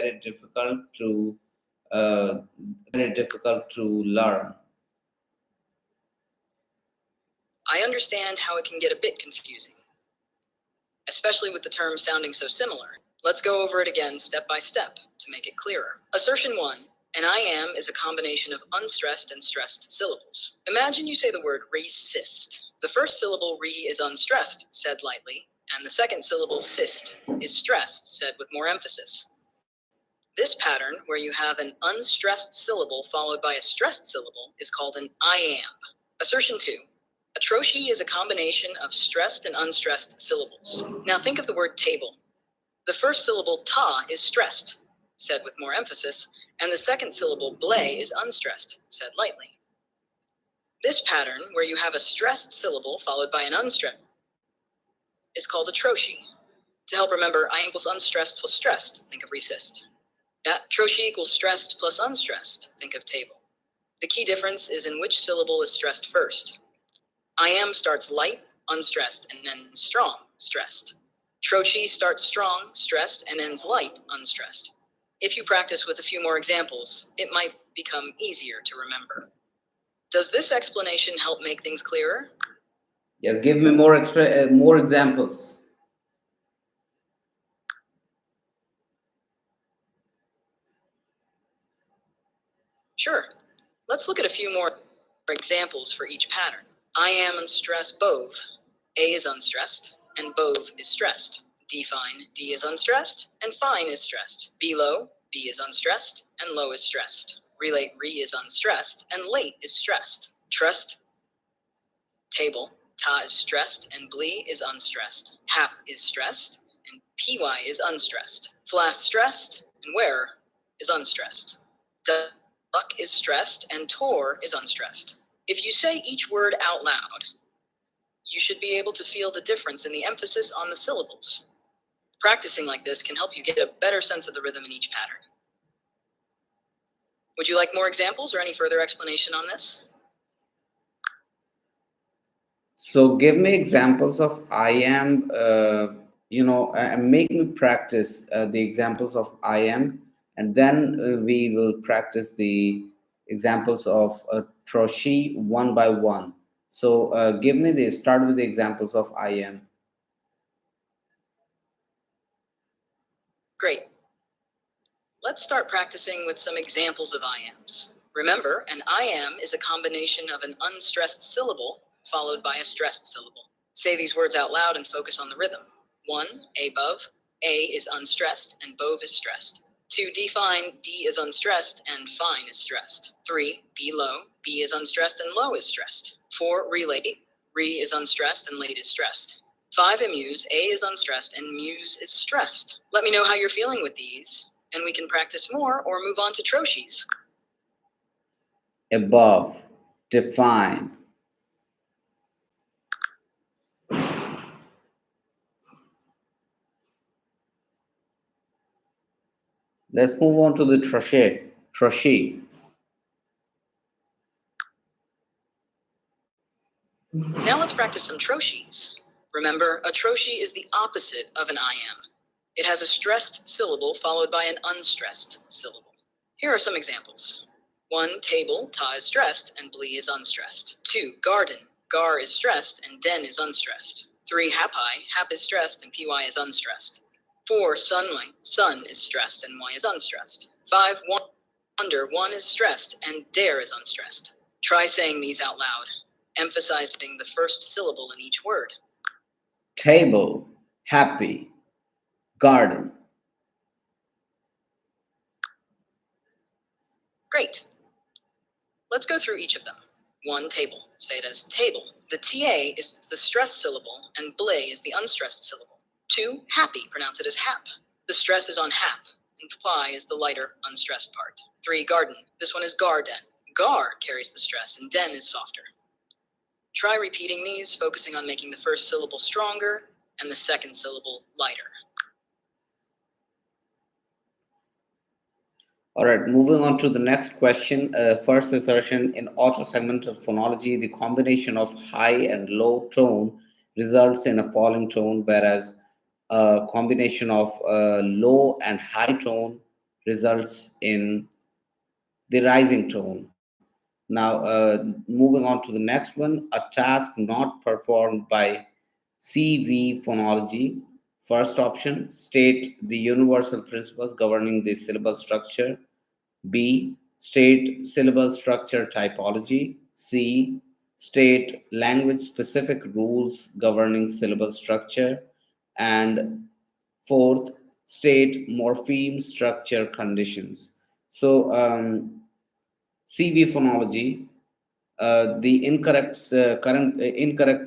very difficult to learn. I understand how it can get a bit confusing, especially with the terms sounding so similar. Let's go over it again step by step to make it clearer. Assertion 1. An I am is a combination of unstressed and stressed syllables. Imagine you say the word resist. The first syllable re is unstressed, said lightly, and the second syllable sist is stressed, said with more emphasis. This pattern, where you have an unstressed syllable followed by a stressed syllable, is called an I am. Assertion 2. Atroshi is a combination of stressed and unstressed syllables. Now think of the word table. The first syllable ta is stressed, said with more emphasis, and the second syllable blay is unstressed, said lightly. This pattern, where you have a stressed syllable followed by an unstressed, is called atroshi. To help remember, I equals unstressed plus stressed, think of resist. Atroshi equals stressed plus unstressed, think of table. The key difference is in which syllable is stressed first. I am starts light, unstressed, and then strong, stressed. Trochi starts strong, stressed, and ends light, unstressed. If you practice with a few more examples, it might become easier to remember. Does this explanation help make things clearer? Yes, give me more examples. Sure. Let's look at a few more examples for each pattern. I am unstressed, bove. A is unstressed, and bove is stressed. Define, D is unstressed, and fine is stressed. Below, B is unstressed, and low is stressed. Relate, re is unstressed, and late is stressed. Trust, table, ta is stressed, and blee is unstressed. Hap is stressed, and py is unstressed. Flask stressed, and where is unstressed. Duck is stressed, and tor is unstressed. If you say each word out loud, you should be able to feel the difference in the emphasis on the syllables. Practicing like this can help you get a better sense of the rhythm in each pattern. Would you like more examples or any further explanation on this? So give me examples of I am, and make me practice the examples of I am, and then we will practice the examples of Troshi one by one. So start with the examples of I am. Great. Let's start practicing with some examples of I ams. Remember, an I am is a combination of an unstressed syllable followed by a stressed syllable. Say these words out loud and focus on the rhythm. 1, above. A is unstressed and bove is stressed. 2, define. D is unstressed and fine is stressed. 3, below. B is unstressed and low is stressed. 4, relate. Re is unstressed and late is stressed. 5, amuse. A is unstressed and muse is stressed. Let me know how you're feeling with these, and we can practice more or move on to troshis. Above, define. Let's move on to the troshi. Now let's practice some troshis. Remember, a troshi is the opposite of an I am. It has a stressed syllable followed by an unstressed syllable. Here are some examples. 1, table, ta is stressed and blee is unstressed. 2, garden, gar is stressed and den is unstressed. 3, hapai, hap is stressed and py is unstressed. 4, sunlight, sun is stressed and y is unstressed. 5, wonder, one is stressed and dare is unstressed. Try saying these out loud, emphasizing the first syllable in each word. Table, happy, garden. Great. Let's go through each of them. 1, table. Say it as table. The ta is the stressed syllable and blay is the unstressed syllable. 2, happy. Pronounce it as hap. The stress is on hap and ply is the lighter, unstressed part. 3, garden. This one is garden. Gar carries the stress and den is softer. Try repeating these, focusing on making the first syllable stronger and the second syllable lighter. All right, moving on to the next question. First assertion, in auto-segmental phonology, the combination of high and low tone results in a falling tone, whereas a combination of low and high tone results in the rising tone. Now, moving on to the next one, a task not performed by CV phonology. First option, state the universal principles governing the syllable structure. B, state syllable structure typology. C, state language specific rules governing syllable structure. And fourth, state morpheme structure conditions. So, CV phonology, the incorrect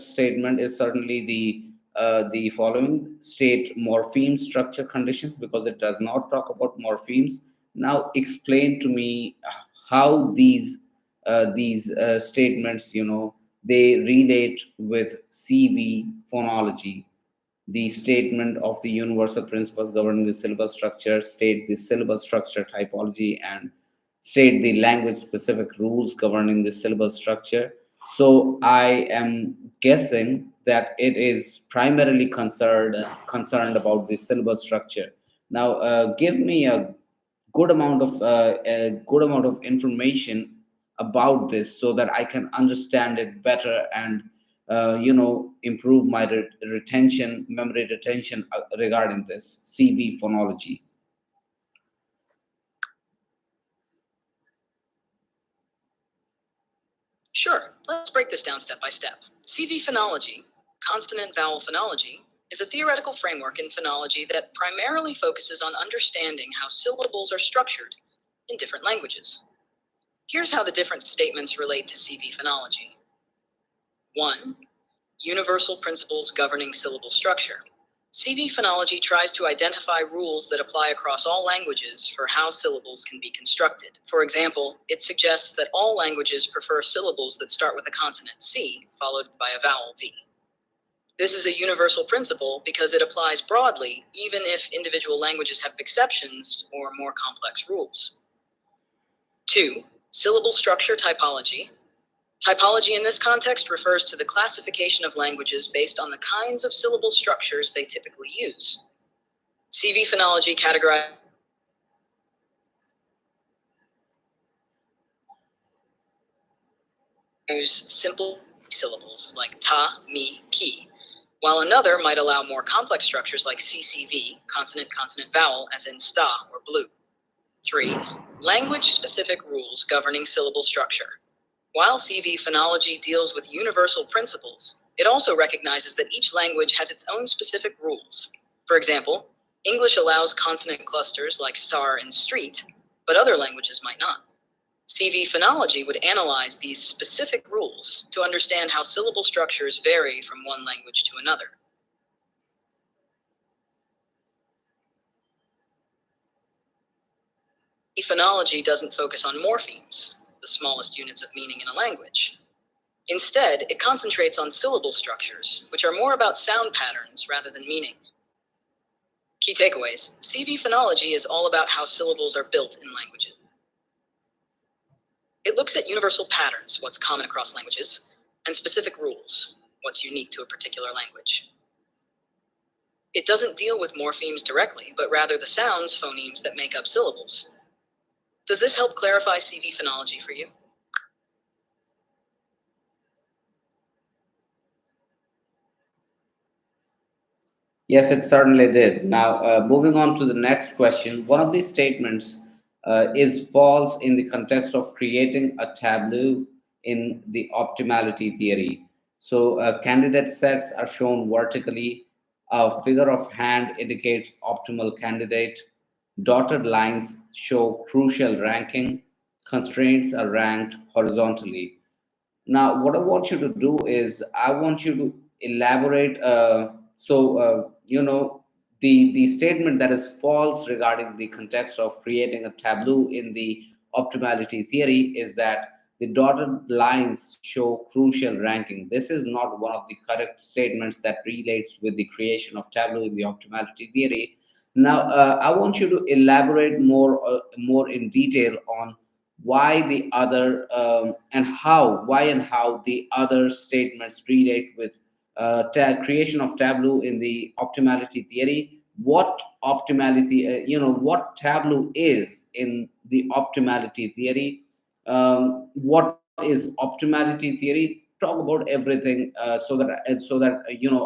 statement is certainly the following: state morpheme structure conditions, because it does not talk about morphemes. Now explain to me how these statements, they relate with CV phonology. The statement of the universal principles governing the syllable structure, state the syllable structure typology, and state the language specific rules governing the syllable structure. So I am guessing that it is primarily concerned about the syllable structure. Now, give me a good amount of information about this so that I can understand it better and improve my memory retention regarding this CV phonology. Sure, let's break this down step by step. CV phonology, consonant vowel phonology, is a theoretical framework in phonology that primarily focuses on understanding how syllables are structured in different languages. Here's how the different statements relate to CV phonology. 1. Universal principles governing syllable structure. CV phonology tries to identify rules that apply across all languages for how syllables can be constructed. For example, it suggests that all languages prefer syllables that start with a consonant C followed by a vowel V. This is a universal principle because it applies broadly even if individual languages have exceptions or more complex rules. 2. Syllable structure typology. Typology in this context refers to the classification of languages based on the kinds of syllable structures they typically use. CV phonology categorizes simple syllables like ta, mi, ki, while another might allow more complex structures like CCV, consonant vowel, as in sta or blue. 3. Language-specific rules governing syllable structure. While CV phonology deals with universal principles, it also recognizes that each language has its own specific rules. For example, English allows consonant clusters like star and street, but other languages might not. CV phonology would analyze these specific rules to understand how syllable structures vary from one language to another. Phonology doesn't focus on morphemes, the smallest units of meaning in a language. Instead, it concentrates on syllable structures, which are more about sound patterns rather than meaning. Key takeaways: CV phonology is all about how syllables are built in languages. It looks at universal patterns, what's common across languages, and specific rules, what's unique to a particular language. It doesn't deal with morphemes directly, but rather the sounds, phonemes that make up syllables. Does this help clarify CV phonology for you? Yes, it certainly did. Now, moving on to the next question. One of these statements is false in the context of creating a tableau in the optimality theory. So, candidate sets are shown vertically. A figure of hand indicates optimal candidate. Dotted lines show crucial ranking. Constraints are ranked horizontally. Now, what I want you to do is I want you to elaborate. The statement that is false regarding the context of creating a tableau in the optimality theory is that the dotted lines show crucial ranking. This is not one of the correct statements that relates with the creation of tableau in the optimality theory. Now, I want you to elaborate more in detail on why the other why and how the other statements relate with creation of tableau in the optimality theory, what optimality, what Tableau is in the optimality theory. What is optimality theory? Talk about everything, so that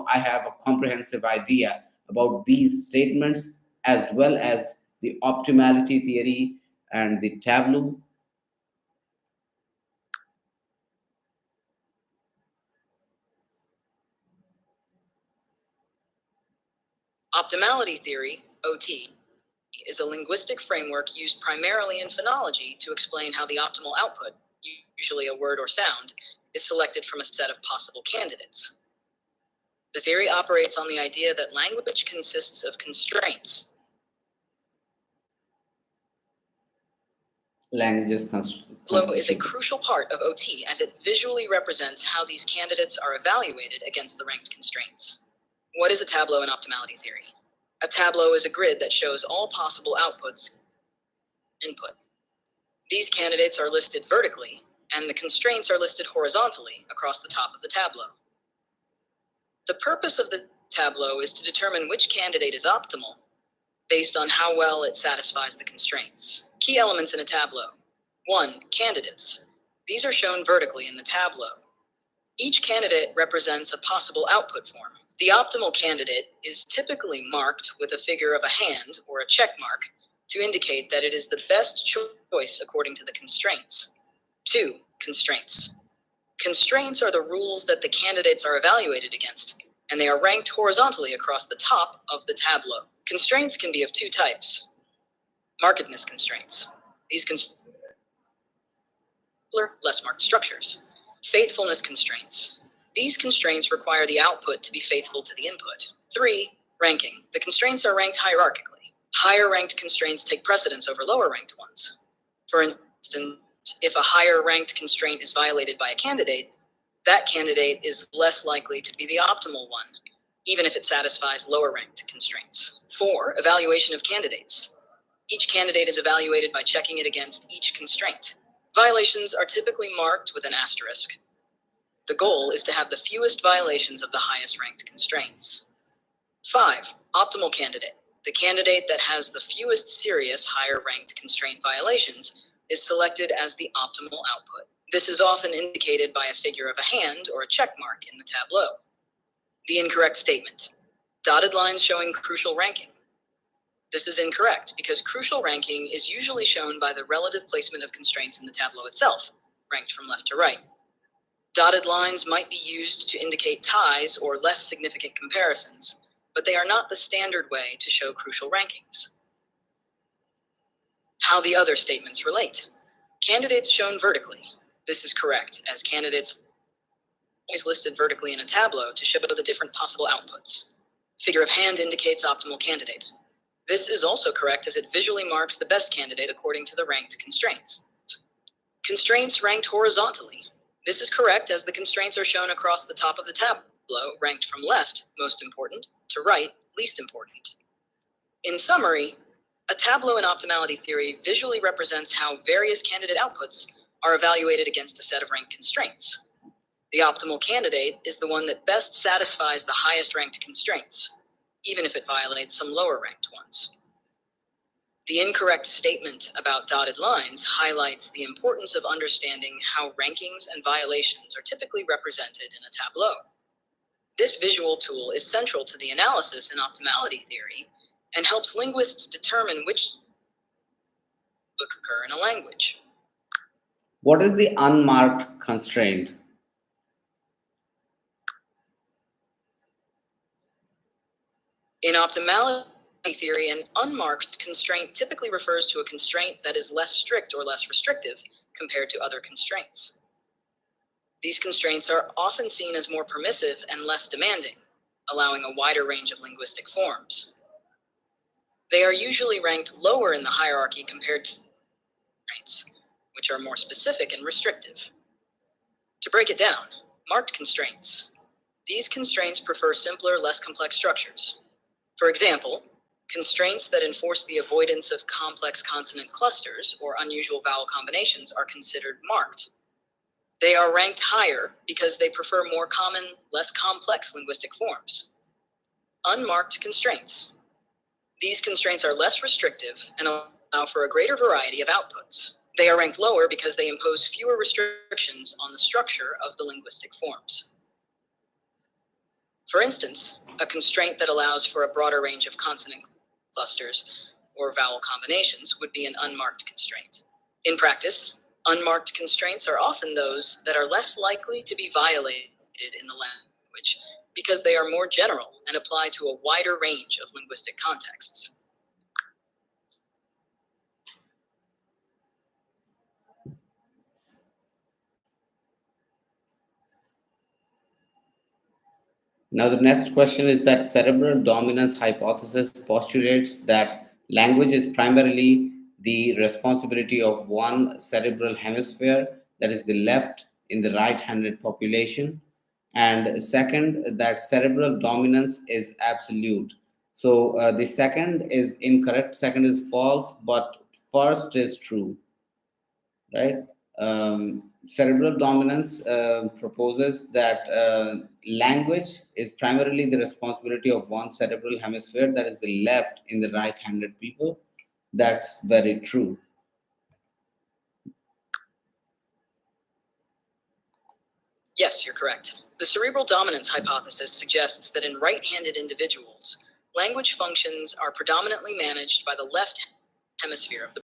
I have a comprehensive idea about these statements, as well as the optimality theory and the Tableau. Optimality theory, OT, is a linguistic framework used primarily in phonology to explain how the optimal output, usually a word or sound, is selected from a set of possible candidates. The theory operates on the idea that language consists of constraints. Languages Tableau is a constitute. crucial part of OT as it visually represents how these candidates are evaluated against the ranked constraints. What is a tableau in optimality theory? A tableau is a grid that shows all possible outputs input. These candidates are listed vertically, and the constraints are listed horizontally across the top of the tableau. The purpose of the tableau is to determine which candidate is optimal based on how well it satisfies the constraints. Key elements in a tableau. 1. Candidates. These are shown vertically in the tableau. Each candidate represents a possible output form. The optimal candidate is typically marked with a figure of a hand or a check mark to indicate that it is the best choice according to the constraints. 2. Constraints. Constraints are the rules that the candidates are evaluated against, and they are ranked horizontally across the top of the tableau. Constraints can be of two types. Markedness constraints. These less marked structures. Faithfulness constraints. These constraints require the output to be faithful to the input. 3. Ranking. The constraints are ranked hierarchically. Higher ranked constraints take precedence over lower ranked ones. For instance, if a higher ranked constraint is violated by a candidate, that candidate is less likely to be the optimal one, even if it satisfies lower ranked constraints. 4. Evaluation of candidates. Each candidate is evaluated by checking it against each constraint. Violations are typically marked with an asterisk. The goal is to have the fewest violations of the highest ranked constraints. 5. Optimal candidate. The candidate that has the fewest serious higher ranked constraint violations is selected as the optimal output. This is often indicated by a figure of a hand or a check mark in the tableau. The incorrect statement. Dotted lines showing crucial ranking. This is incorrect because crucial ranking is usually shown by the relative placement of constraints in the tableau itself, ranked from left to right. Dotted lines might be used to indicate ties or less significant comparisons, but they are not the standard way to show crucial rankings. How the other statements relate. Candidates shown vertically. This is correct, as candidates is listed vertically in a tableau to show the different possible outputs. Figure of hand indicates optimal candidate. This is also correct as it visually marks the best candidate according to the ranked constraints. Constraints ranked horizontally. This is correct as the constraints are shown across the top of the tableau, ranked from left, most important, to right, least important. In summary, a tableau in optimality theory visually represents how various candidate outputs are evaluated against a set of ranked constraints. The optimal candidate is the one that best satisfies the highest ranked constraints, even if it violates some lower ranked ones. The incorrect statement about dotted lines highlights the importance of understanding how rankings and violations are typically represented in a tableau. This visual tool is central to the analysis in optimality theory and helps linguists determine which occur in a language. What is the unmarked constraint? In optimality theory, an unmarked constraint typically refers to a constraint that is less strict or less restrictive compared to other constraints. These constraints are often seen as more permissive and less demanding, allowing a wider range of linguistic forms. They are usually ranked lower in the hierarchy compared to constraints, which are more specific and restrictive. To break it down, marked constraints. These constraints prefer simpler, less complex structures. For example, constraints that enforce the avoidance of complex consonant clusters or unusual vowel combinations are considered marked. They are ranked higher because they prefer more common, less complex linguistic forms. Unmarked constraints. These constraints are less restrictive and allow for a greater variety of outputs. They are ranked lower because they impose fewer restrictions on the structure of the linguistic forms. For instance, a constraint that allows for a broader range of consonant clusters or vowel combinations would be an unmarked constraint. In practice, unmarked constraints are often those that are less likely to be violated in the language because they are more general and apply to a wider range of linguistic contexts. Now, the next question is that cerebral dominance hypothesis postulates that language is primarily the responsibility of one cerebral hemisphere, that is the left in the right-handed population. And second, that cerebral dominance is absolute. So the second is incorrect, second is false, but first is true, right? Cerebral dominance proposes that language is primarily the responsibility of one cerebral hemisphere, that is the left in the right-handed people. That's very true. Yes, you're correct. The cerebral dominance hypothesis suggests that in right-handed individuals, language functions are predominantly managed by the left hemisphere of the